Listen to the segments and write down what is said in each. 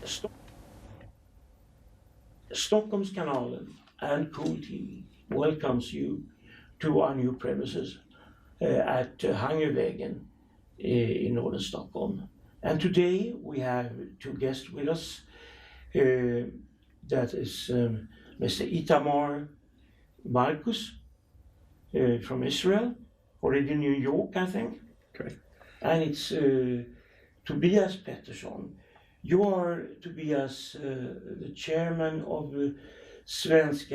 Sto- Stockholmskanalen and Cooltv welcomes you to our new premises at Hangervägen in northern Stockholm. And today we have two guests with us. That is Mr. Itamar Marcus from Israel, already in New York, I think. Correct. And it's Tobias Pettersson. You are, Tobias, the chairman of Svensk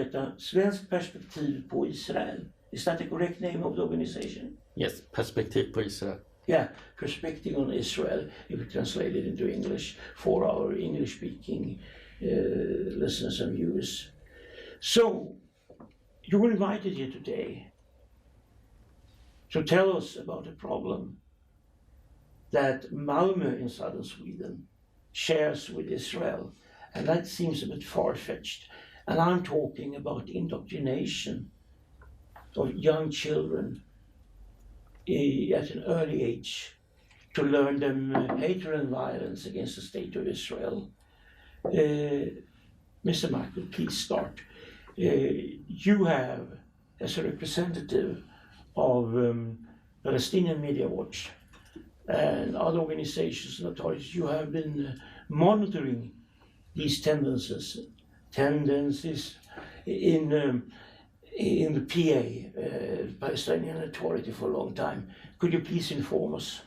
Perspektiv på Israel. Is that the correct name of the organization? Yes, Perspektiv på Israel. Yeah, Perspective on Israel, if we translate it into English for our English-speaking listeners and viewers. So, you were invited here today to tell us about a problem that Malmö in southern Sweden shares with Israel, and that seems a bit far-fetched. And I'm talking about indoctrination of young children at an early age to learn them hatred and violence against the state of Israel. Mr. Michael, please start. You have, as a representative of Palestinian Media Watch and other organizations and authorities, you have been monitoring these tendencies in the PA, Palestinian Authority, for a long time. Could you please inform us?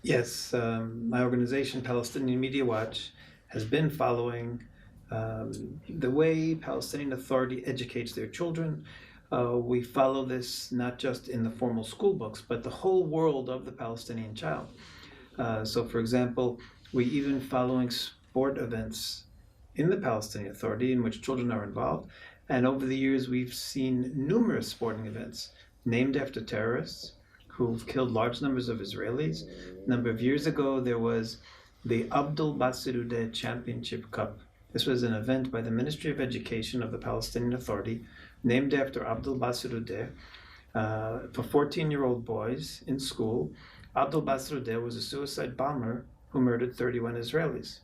Yes, my organization, Palestinian Media Watch, has been following the way Palestinian Authority educates their children. We follow this not just in the formal school books, but the whole world of the Palestinian child. So, for example, we even following sport events in the Palestinian Authority in which children are involved. And over the years, we've seen numerous sporting events named after terrorists who've killed large numbers of Israelis. A number of years ago, there was the Abdul Basirudeh Championship Cup. This was an event by the Ministry of Education of the Palestinian Authority named after Abdul Basirudeh for 14-year-old boys in school. Abdul Basirudeh was a suicide bomber who murdered 31 Israelis.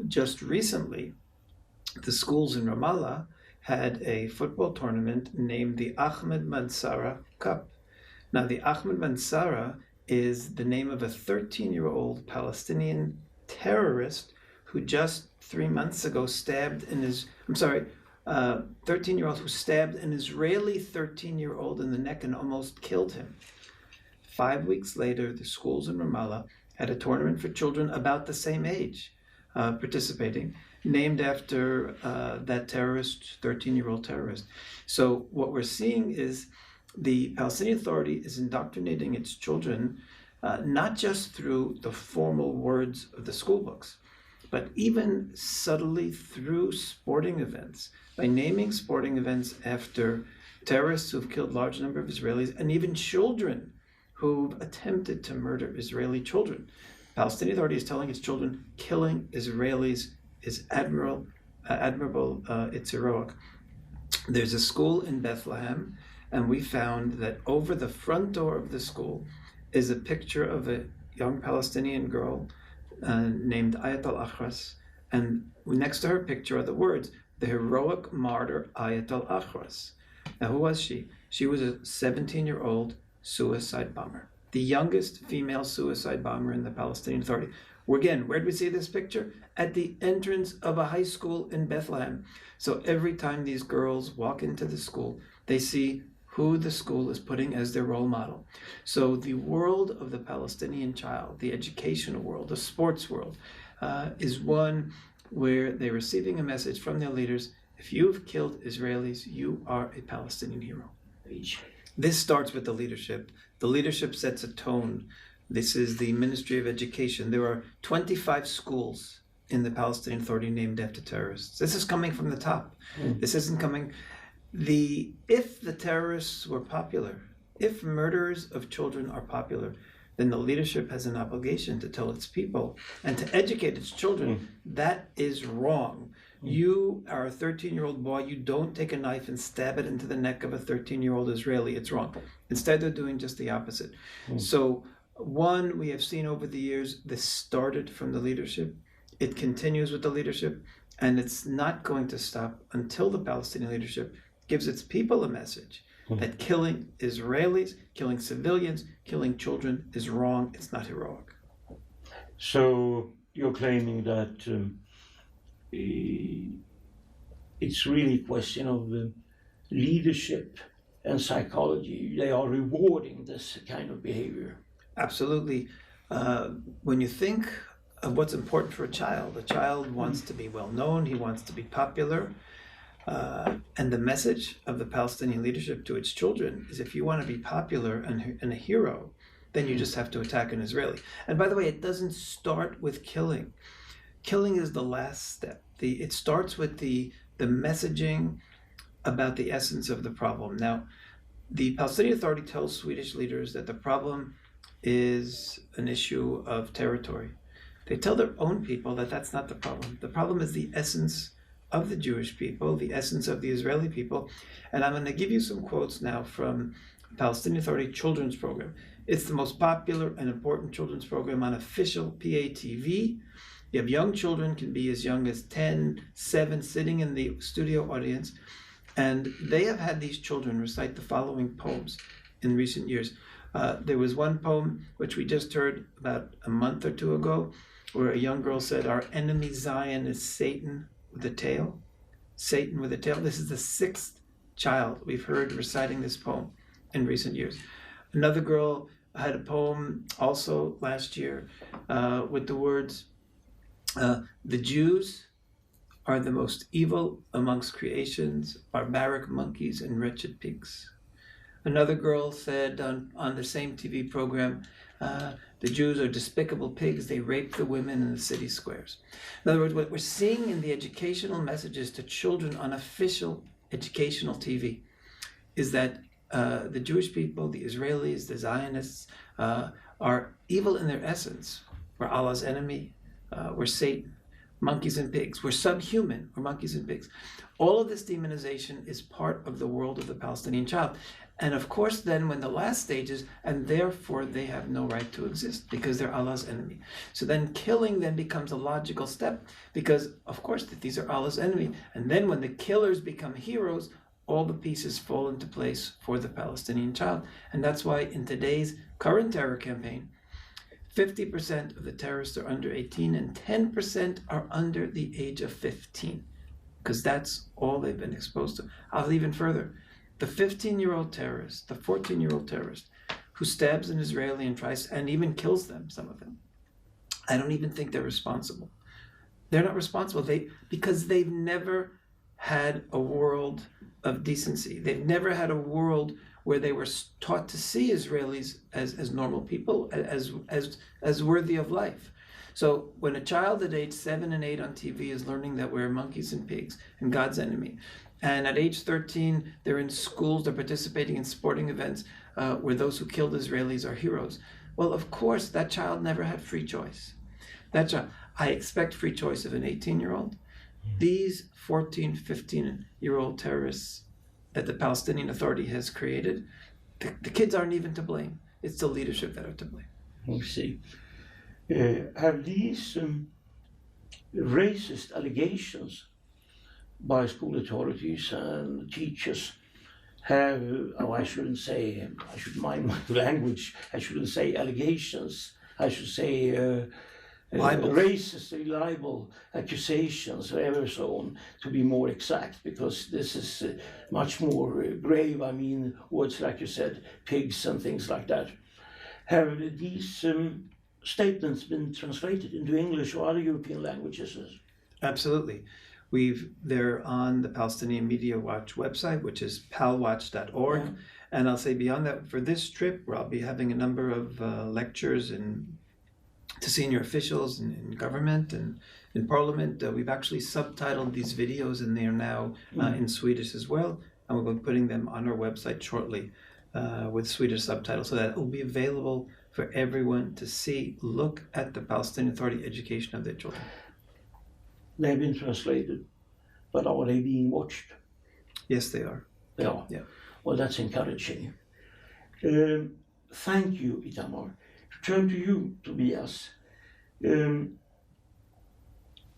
Just recently, the schools in Ramallah had a football tournament named the Ahmed Mansara Cup. Now, the Ahmed Mansara is the name of a 13-year-old Palestinian terrorist who just 3 months ago stabbed an 13-year-old who stabbed an Israeli 13-year-old in the neck and almost killed him. 5 weeks later, the schools in Ramallah had a tournament for children about the same age participating, named after that terrorist, 13-year-old terrorist. So what we're seeing is the Palestinian Authority is indoctrinating its children not just through the formal words of the school books, but even subtly through sporting events, by naming sporting events after terrorists who've killed large number of Israelis and even children who've attempted to murder Israeli children. Palestinian Authority is telling its children killing Israelis is admirable, it's heroic. There's a school in Bethlehem, and we found that over the front door of the school is a picture of a young Palestinian girl named Ayat al-Akhras, and next to her picture are the words, the heroic martyr Ayat al-Akhras. Now, who was she? She was a 17-year-old suicide bomber, the youngest female suicide bomber in the Palestinian Authority. Again, where did we see this picture? At the entrance of a high school in Bethlehem. So every time these girls walk into the school, they see who the school is putting as their role model. So the world of the Palestinian child, the educational world, the sports world, is one where they're receiving a message from their leaders: if you've killed Israelis, you are a Palestinian hero. This starts with the leadership. The leadership sets a tone. This is the Ministry of Education. There are 25 schools in the Palestinian Authority named after terrorists. This is coming from the top. This isn't coming... If the terrorists were popular, if murderers of children are popular, then the leadership has an obligation to tell its people and to educate its children that is wrong. You are a 13-year-old boy, you don't take a knife and stab it into the neck of a 13-year-old Israeli, it's wrong. Instead, they're doing just the opposite. So, one, we have seen over the years, this started from the leadership. It continues with the leadership, and it's not going to stop until the Palestinian leadership gives its people a message that killing Israelis, killing civilians, killing children is wrong. It's not heroic. So you're claiming that it's really a question of leadership and psychology. They are rewarding this kind of behavior. Absolutely. When you think of what's important for a child wants to be well known, he wants to be popular. And the message of the Palestinian leadership to its children is if you want to be popular and a hero, then you just have to attack an Israeli. And by the way, it doesn't start with killing. Killing is the last step. It starts with the messaging about the essence of the problem. Now, the Palestinian Authority tells Swedish leaders that the problem is an issue of territory. They tell their own people that that's not the problem. The problem is the essence of the Jewish people, the essence of the Israeli people. And I'm going to give you some quotes now from the Palestinian Authority Children's Program. It's the most popular and important children's program on official PATV. You have young children, can be as young as 10, 7, sitting in the studio audience. And they have had these children recite the following poems in recent years. There was one poem which we just heard about a month or two ago, where a young girl said, "Our enemy Zion is Satan with a tail." Satan with a tail. This is the 6th child we've heard reciting this poem in recent years. Another girl had a poem also last year with the words, "The Jews are the most evil amongst creations, barbaric monkeys and wretched pigs." Another girl said on the same TV program, "The Jews are despicable pigs, they rape the women in the city squares." In other words, what we're seeing in the educational messages to children on official educational TV is that the Jewish people, the Israelis, the Zionists, are evil in their essence. We're Allah's enemy, we're Satan, monkeys and pigs, we're subhuman, we're monkeys and pigs. All of this demonization is part of the world of the Palestinian child. And of course, then when the last stage is, and therefore they have no right to exist because they're Allah's enemy. So then killing then becomes a logical step because, of course, these are Allah's enemy. And then when the killers become heroes, all the pieces fall into place for the Palestinian child. And that's why in today's current terror campaign, 50% of the terrorists are under 18 and 10% are under the age of 15 because that's all they've been exposed to. I'll even further. The 15-year-old terrorist, the 14-year-old terrorist who stabs an Israeli and tries and even kills them, some of them, I don't even think they're responsible. They're not responsible because they've never had a world of decency. They've never had a world where they were taught to see Israelis as normal people, as worthy of life. So when a child at age 7 and 8 on TV is learning that we're monkeys and pigs and God's enemy, and at age 13, they're in schools, they're participating in sporting events where those who killed Israelis are heroes. Well, of course, that child never had free choice. That child, I expect free choice of an 18-year-old. These 14, 15-year-old terrorists that the Palestinian Authority has created, the kids aren't even to blame. It's the leadership that are to blame. You see. Have these racist allegations by school authorities and teachers have, I shouldn't say, I should mind my language, I shouldn't say allegations, I should say racist, libel accusations, or ever so on, to be more exact, because this is much more grave. I mean, words like you said, pigs and things like that. Have these statements been translated into English or other European languages? Absolutely. They're on the Palestinian Media Watch website, which is palwatch.org. Yeah. And I'll say beyond that, for this trip, where I'll be having a number of lectures to senior officials in government and in parliament, we've actually subtitled these videos, and they are now in Swedish as well. And we'll be putting them on our website shortly with Swedish subtitles, so that it will be available for everyone to see, look at the Palestinian Authority education of their children. They've been translated, but are they being watched? Yes, they are. They are? Yeah. Well, that's encouraging. Thank you, Itamar. To turn to you, Tobias.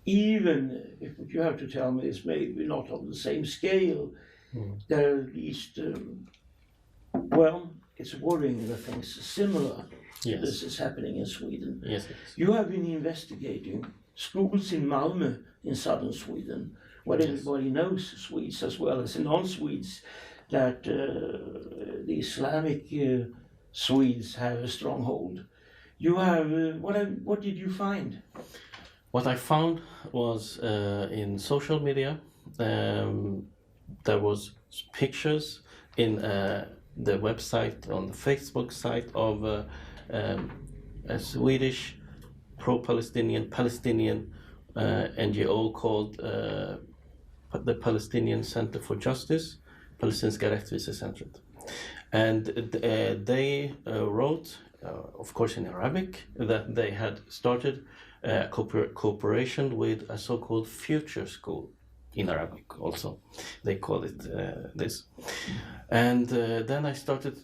even if you have to tell me it's maybe not on the same scale, there are at least, well, it's worrying that things similar to Yes. this is happening in Sweden. Yes. You have been investigating schools in Malmö in southern Sweden, where Yes. everybody knows, Swedes as well as non-Swedes, that the Islamic Swedes have a stronghold. You have, what did you find? What I found was in social media, there was pictures in the website, on the Facebook site of a Swedish pro-Palestinian NGO called the Palestinian Center for Justice, Palestinska Rättvisecentret. And they wrote, of course in Arabic, that they had started cooperation with a so-called future school in Arabic also. They call it this. And then I started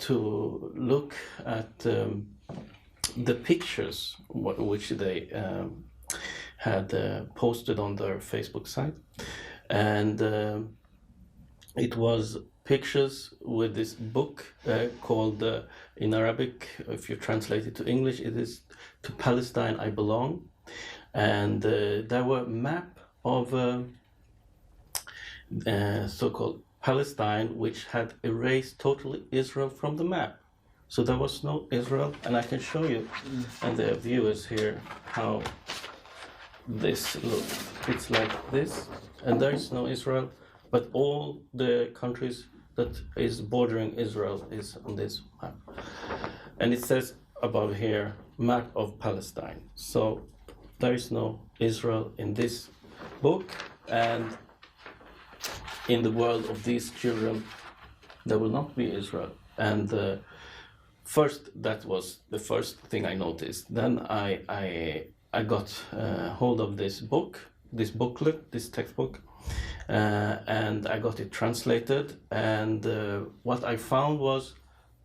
to look at the pictures which they had posted on their Facebook site. And it was pictures with this book called, in Arabic, if you translate it to English, it is "To Palestine I Belong." And there were a map of so-called Palestine, which had erased totally Israel from the map. So there was no Israel, and I can show you and the viewers here how this looks. It's like this, and there is no Israel, but all the countries that is bordering Israel is on this map. And it says above here, map of Palestine. So there is no Israel in this book, and in the world of these children, there will not be Israel. And first, that was the first thing I noticed. Then I got hold of this book, this booklet, this textbook, and I got it translated. And what I found was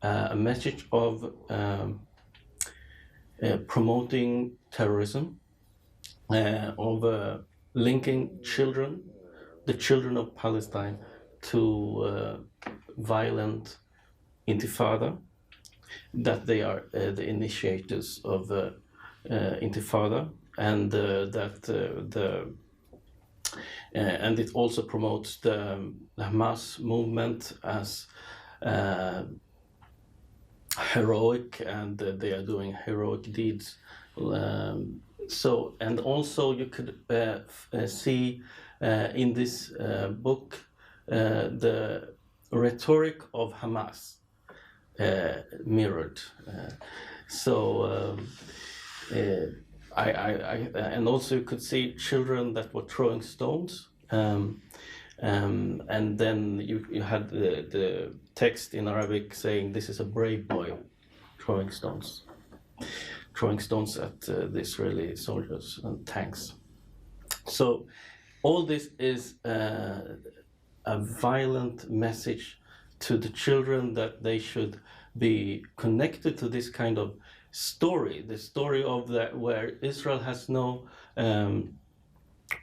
a message of promoting terrorism, of linking children, the children of Palestine, to violent intifada, that they are the initiators of intifada, and and it also promotes the Hamas movement as heroic, and they are doing heroic deeds. So, and also you could see in this book the rhetoric of Hamas mirrored. And also you could see children that were throwing stones, and then you had the text in Arabic saying, "This is a brave boy throwing stones at the Israeli soldiers and tanks." So all this is a violent message to the children that they should be connected to this kind of story, the story of that where Israel has no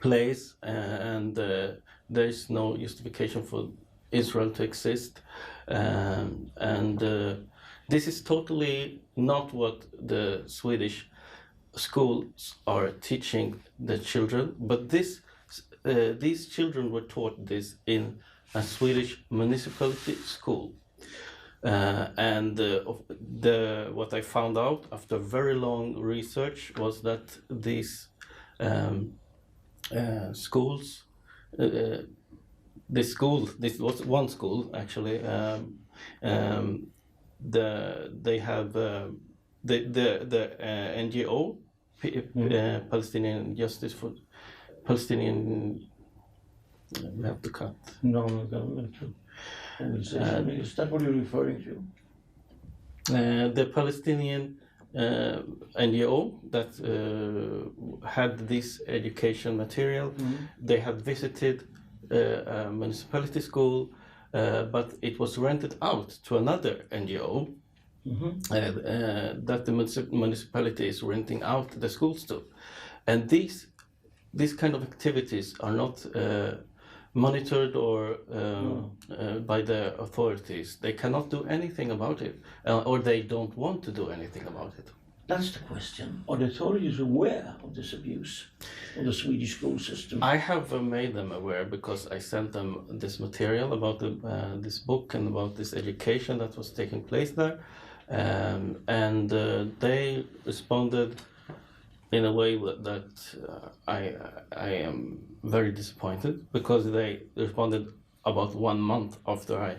place, and there is no justification for Israel to exist, and this is totally not what the Swedish schools are teaching the children, but these children were taught this in a Swedish municipality school. And what I found out after very long research was that these schools, this was one school actually, they have the NGO, Palestinian Justice for Palestinian. We have to cut. No, government. Is that what you're referring to? The Palestinian NGO that had this education material, they had visited a municipality school, but it was rented out to another NGO that the municipality is renting out the schools to. And these these kind of activities are not monitored or by the authorities, they cannot do anything about it, or they don't want to do anything about it. That's the question. Are the authorities aware of this abuse in the Swedish school system? I have made them aware because I sent them this material about this book and about this education that was taking place there, and they responded in a way that I am very disappointed, because they responded about 1 month after I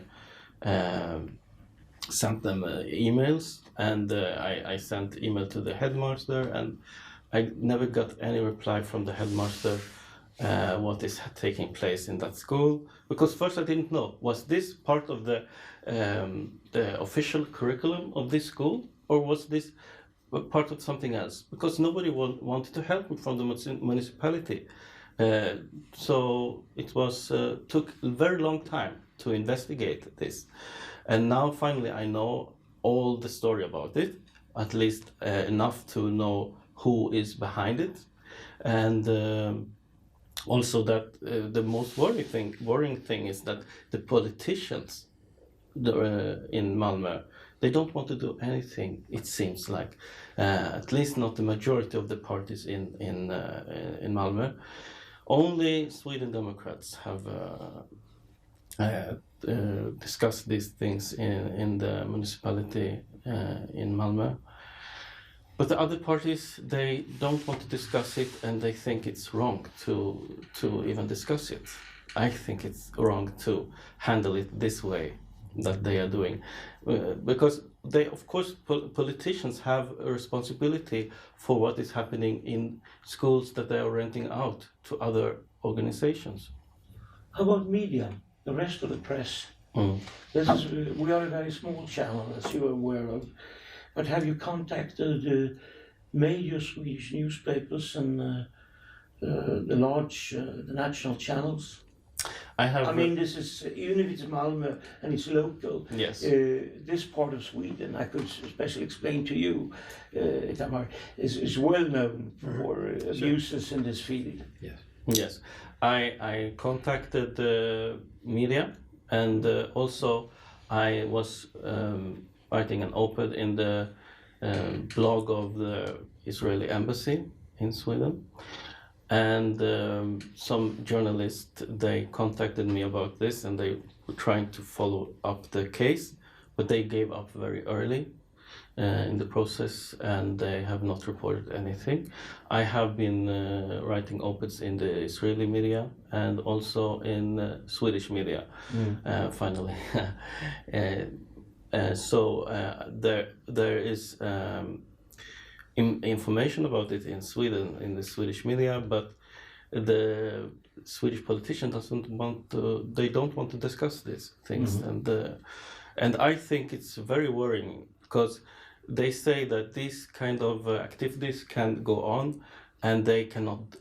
sent them emails, and I sent email to the headmaster, and I never got any reply from the headmaster what is taking place in that school, because first I didn't know, was this part of the official curriculum of this school, or was this part of something else, because nobody wanted to help me from the municipality. So it was took a very long time to investigate this, and now finally I know all the story about it, at least enough to know who is behind it, and also that the most worrying thing is that the politicians in Malmö, they don't want to do anything, it seems like, at least not the majority of the parties in Malmö. Only Sweden Democrats have discussed these things in the municipality in Malmö. But the other parties, they don't want to discuss it, and they think it's wrong to even discuss it. I think it's wrong to handle it this way that they are doing, because they, of course, politicians have a responsibility for what is happening in schools that they are renting out to other organizations. How about media, the rest of the press? This is, we are a very small channel, as you are aware of, but have you contacted the major Swedish newspapers and the large, the national channels? I have. I mean, this is, even if it's Malmö and it's local, Yes. This part of Sweden, I could especially explain to you, Tamar, is well known for abuses in this field. Yes. Yes, I contacted the media, and also I was writing an op-ed in the blog of the Israeli embassy in Sweden, and some journalists, they contacted me about this, and they were trying to follow up the case, but they gave up very early in the process, and they have not reported anything. I have been writing op-eds in the Israeli media and also in Swedish media, finally. So there is information about it in Sweden, in the Swedish media, but the Swedish politician they don't want to discuss these things, and I think it's very worrying, because they say that these kind of activities can go on, and they cannot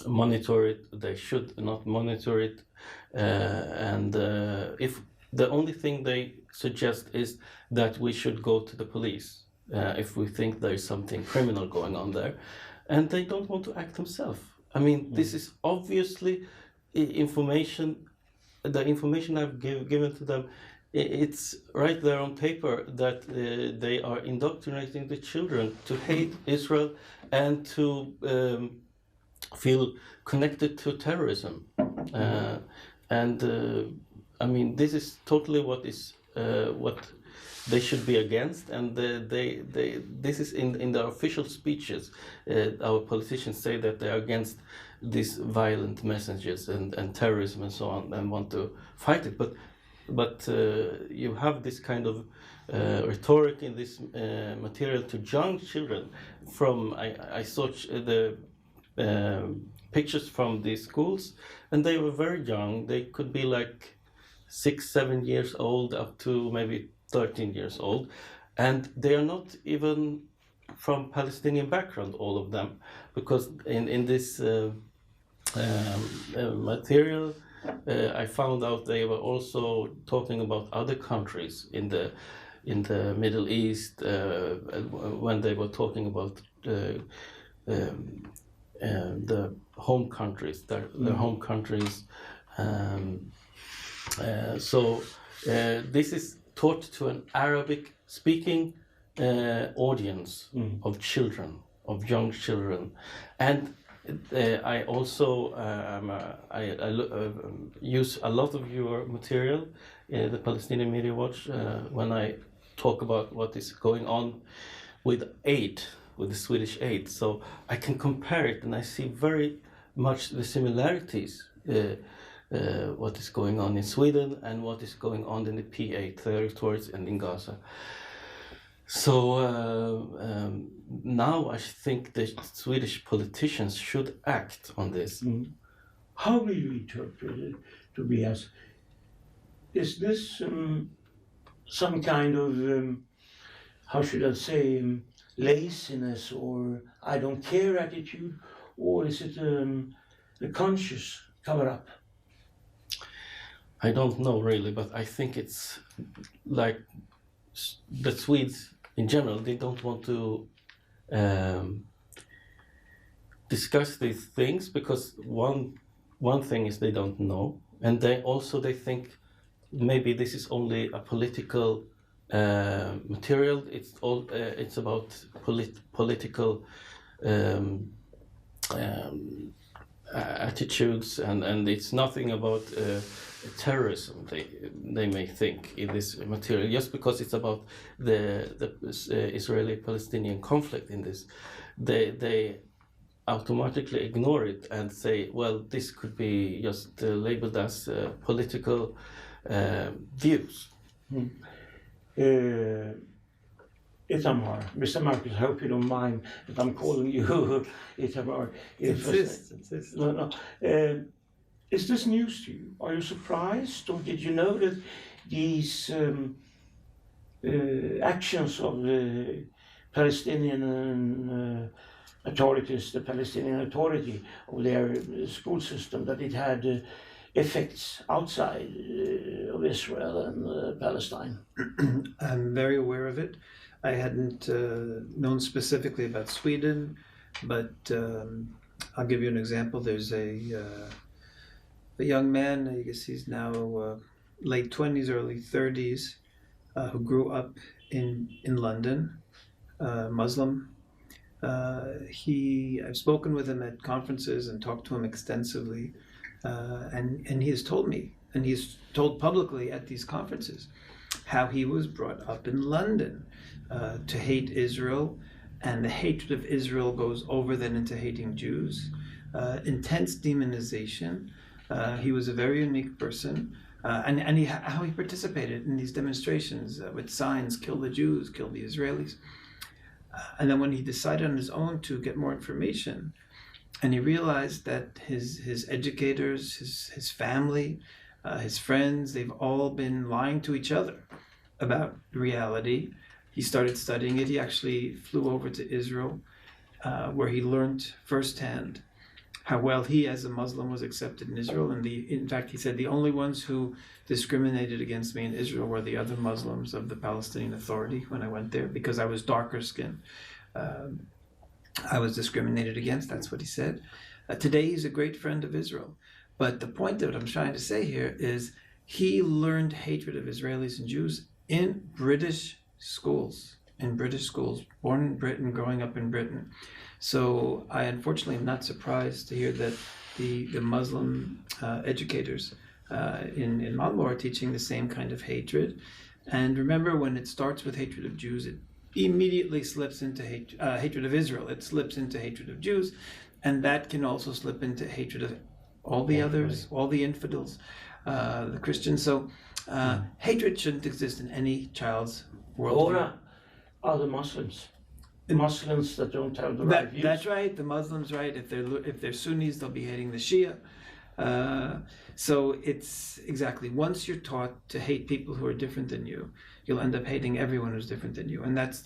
monitor it. They should not monitor it, and if the only thing they suggest is that we should go to the police if we think there is something criminal going on there, and they don't want to act themselves. I mean, this is obviously information. The information I've given to them, it's right there on paper that they are indoctrinating the children to hate Israel and to feel connected to terrorism. And I mean, this is totally what they should be against, and this is in the official speeches. Our politicians say that they are against these violent messages and terrorism and so on, and want to fight it. But you have this kind of rhetoric in this material to young children. From I saw the pictures from these schools, and they were very young. They could be like 6-7 years old up to maybe 13 years old, and they are not even from Palestinian background, all of them, because in this material I found out they were also talking about other countries in the Middle East when they were talking about the home countries, their home countries. Um, so this is taught to an Arabic-speaking audience of children, of young children, and I also use a lot of your material, the Palestinian Media Watch, when I talk about what is going on with aid, with the Swedish aid. So I can compare it, and I see very much the similarities. What is going on in Sweden and what is going on in the P8 territories and in Gaza. So now I think the Swedish politicians should act on this. How will you interpret it, Tobias? Is this some kind of, how should I say, laziness or I don't care attitude, or is it a conscious cover-up? I don't know really, but I think it's like the Swedes in general, they don't want to discuss these things because one thing is they don't know, and they think maybe this is only a political material. It's about political attitudes, and it's nothing about terrorism. They may think in this material just because it's about the Israeli-Palestinian conflict. In this, they automatically ignore it and say, well, this could be just labeled as political views. Itamar, Mr. Marcus, I hope you don't mind that I'm calling you Itamar. Insist. No. Is this news to you? Are you surprised, or did you know that these actions of the Palestinian authorities, the Palestinian Authority of their school system, that it had effects outside of Israel and Palestine? I'm very aware of it. I hadn't known specifically about Sweden, but I'll give you an example. There's a young man, I guess he's now late 20s, early 30s, who grew up in London, Muslim. I've spoken with him at conferences and talked to him extensively, and he has told me, and he's told publicly at these conferences, how he was brought up in London to hate Israel, and the hatred of Israel goes over then into hating Jews, intense demonization. He was a very unique person, and how he participated in these demonstrations with signs, kill the Jews, kill the Israelis. And then when he decided on his own to get more information, and he realized that his educators, his family, his friends, they've all been lying to each other about reality. He started studying it. He actually flew over to Israel, where he learned firsthand how well he as a Muslim was accepted in Israel. And in fact, he said the only ones who discriminated against me in Israel were the other Muslims of the Palestinian Authority when I went there, because I was darker skinned. I was discriminated against, that's what he said. Today he's a great friend of Israel. But the point that I'm trying to say here is he learned hatred of Israelis and Jews in British schools, born in Britain, growing up in Britain. So I unfortunately am not surprised to hear that the Muslim educators in Malmo are teaching the same kind of hatred. And remember, when it starts with hatred of Jews, it immediately slips into hatred of Israel. It slips into hatred of Jews, and that can also slip into hatred of all the others, all the infidels, the Christians. So hatred shouldn't exist in any child's world. Or other Muslims. Muslims that don't have the right views. That's right. The Muslims, right? If they're Sunnis, they'll be hating the Shia. So it's exactly, once you're taught to hate people who are different than you, you'll end up hating everyone who's different than you, and that's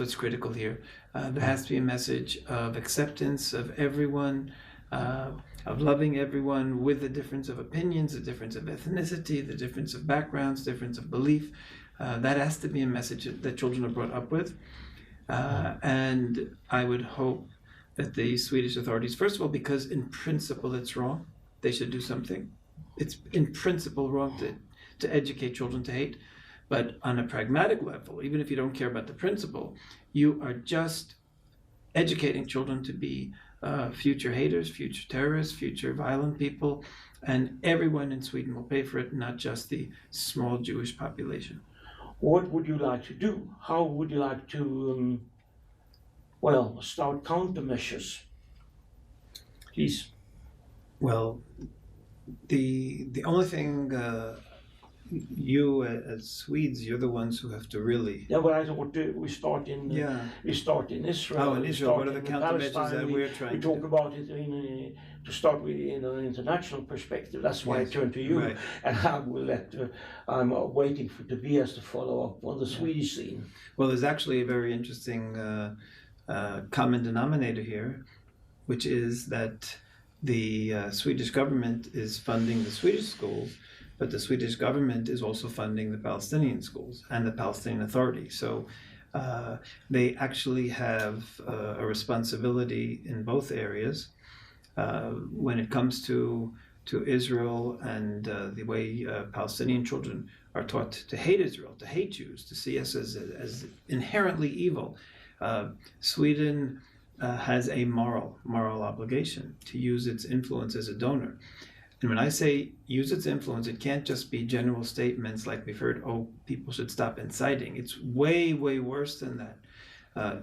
what's critical here. There has to be a message of acceptance of everyone, of loving everyone with the difference of opinions, the difference of ethnicity, the difference of backgrounds, difference of belief. That has to be a message that children are brought up with. And I would hope that the Swedish authorities, first of all, because in principle it's wrong, they should do something. It's in principle wrong to educate children to hate, but on a pragmatic level, even if you don't care about the principle, you are just educating children to be future haters, future terrorists, future violent people, and everyone in Sweden will pay for it, not just the small Jewish population. What would you like to do? How would you like to, start countermeasures? Please. Well, the only thing you as Swedes, you're the ones who have to really. Yeah, but I thought we start in Israel. Oh, in Israel, what are the countermeasures that we're trying we to talk do? about it to start with in an international perspective. That's why Yes, I turn to you, right. and I will I'm waiting for Tobias to follow up on the Swedish scene. Well, there's actually a very interesting common denominator here, which is that the Swedish government is funding the Swedish schools, but the Swedish government is also funding the Palestinian schools and the Palestinian Authority. So they actually have a responsibility in both areas when it comes to Israel and the way Palestinian children are taught to hate Israel, to hate Jews, to see us as inherently evil. Sweden has a moral obligation to use its influence as a donor. And when I say use its influence, it can't just be general statements like we've heard, oh, people should stop inciting. It's way, way worse than that.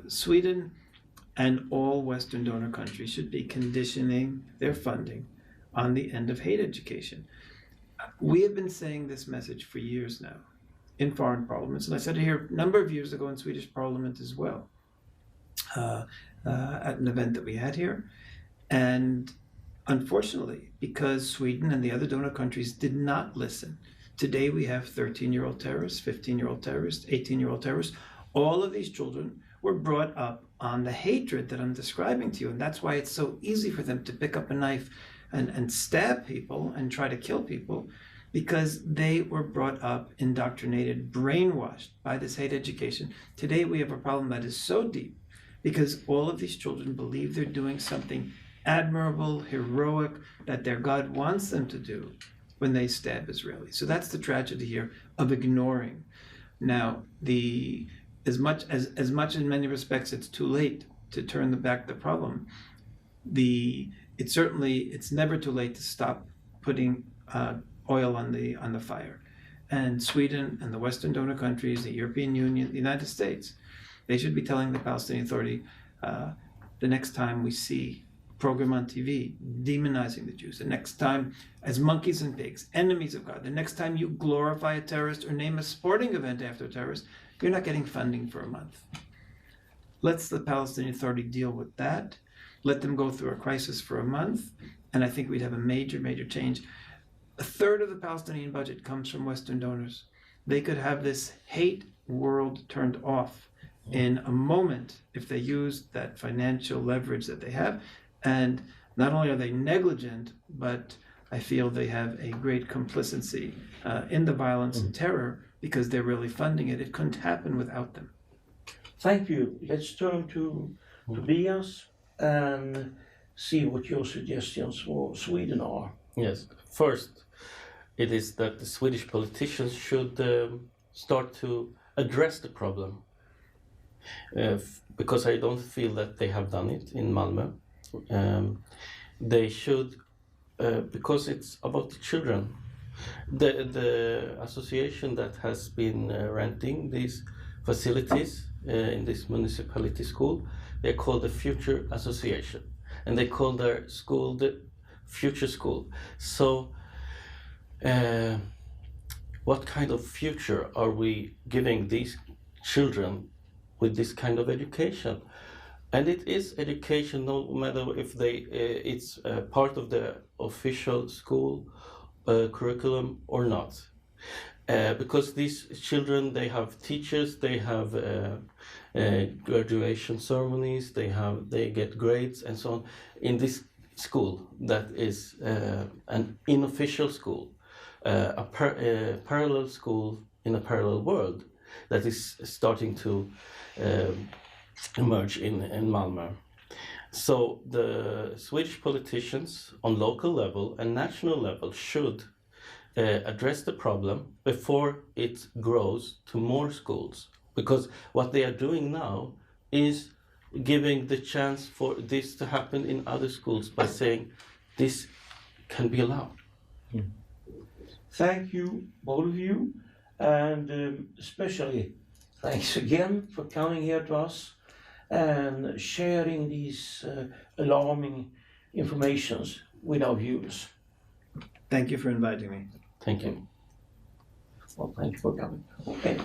Sweden and all Western donor countries should be conditioning their funding on the end of hate education. We have been saying this message for years now in foreign parliaments, and I said it here a number of years ago in Swedish parliament as well, at an event that we had here. And unfortunately, because Sweden and the other donor countries did not listen, today we have 13-year-old terrorists, 15-year-old terrorists, 18-year-old terrorists. All of these children were brought up on the hatred that I'm describing to you, and that's why it's so easy for them to pick up a knife and stab people and try to kill people, because they were brought up, indoctrinated, brainwashed by this hate education. Today we have a problem that is so deep because all of these children believe they're doing something admirable, heroic, that their God wants them to do when they stab Israelis. So that's the tragedy here of ignoring. Now, as much in many respects it's too late to turn back the problem, it's never too late to stop putting oil on the fire. And Sweden and the Western donor countries, the European Union, the United States, they should be telling the Palestinian Authority the next time we see program on TV demonizing the Jews, the next time as monkeys and pigs, enemies of God, the next time you glorify a terrorist or name a sporting event after a terrorist, you're not getting funding for a month. Let the Palestinian Authority deal with that. Let them go through a crisis for a month, and I think we'd have a major, major change. A third of the Palestinian budget comes from Western donors. They could have this hate world turned off in a moment if they use that financial leverage that they have. And not only are they negligent, but I feel they have a great complicity in the violence and terror because they're really funding it. It couldn't happen without them. Thank you. Let's turn to Tobias and see what your suggestions for Sweden are. Yes. First, it is that the Swedish politicians should start to address the problem. Because I don't feel that they have done it in Malmö. They should, because it's about the children. The association that has been renting these facilities in this municipality school, they're called the Future Association, and they call their school the Future School. So what kind of future are we giving these children with this kind of education? And it is education, no matter if it's part of the official school curriculum or not. Because these children, they have teachers, they have graduation ceremonies, they get grades and so on in this school that is an unofficial school, a parallel school in a parallel world that is starting to emerge in Malmö. So the Swedish politicians on local level and national level should address the problem before it grows to more schools. Because what they are doing now is giving the chance for this to happen in other schools by saying this can be allowed. Thank you, both of you, and especially thanks again for coming here to us and sharing these alarming informations with our viewers. Thank you for inviting me. Thank you. Well, thank you for coming. Okay.